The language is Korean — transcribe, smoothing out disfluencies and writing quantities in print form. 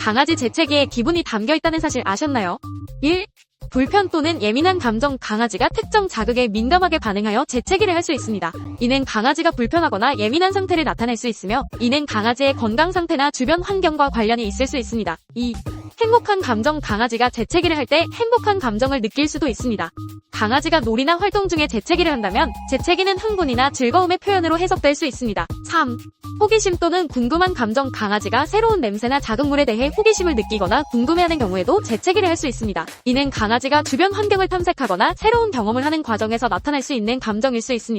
강아지 재채기에 기분이 담겨 있다는 사실 아셨나요? 1. 불편 또는 예민한 감정. 강아지가 특정 자극에 민감하게 반응하여 재채기를 할 수 있습니다. 이는 강아지가 불편하거나 예민한 상태를 나타낼 수 있으며 이는 강아지의 건강 상태나 주변 환경과 관련이 있을 수 있습니다. 2. 행복한 감정. 강아지가 재채기를 할 때 행복한 감정을 느낄 수도 있습니다. 강아지가 놀이나 활동 중에 재채기를 한다면 재채기는 흥분이나 즐거움의 표현으로 해석될 수 있습니다. 3. 호기심 또는 궁금한 감정. 강아지가 새로운 냄새나 자극물에 대해 호기심을 느끼거나 궁금해하는 경우에도 재채기를 할 수 있습니다. 이는 강아지가 주변 환경을 탐색하거나 새로운 경험을 하는 과정에서 나타날 수 있는 감정일 수 있습니다.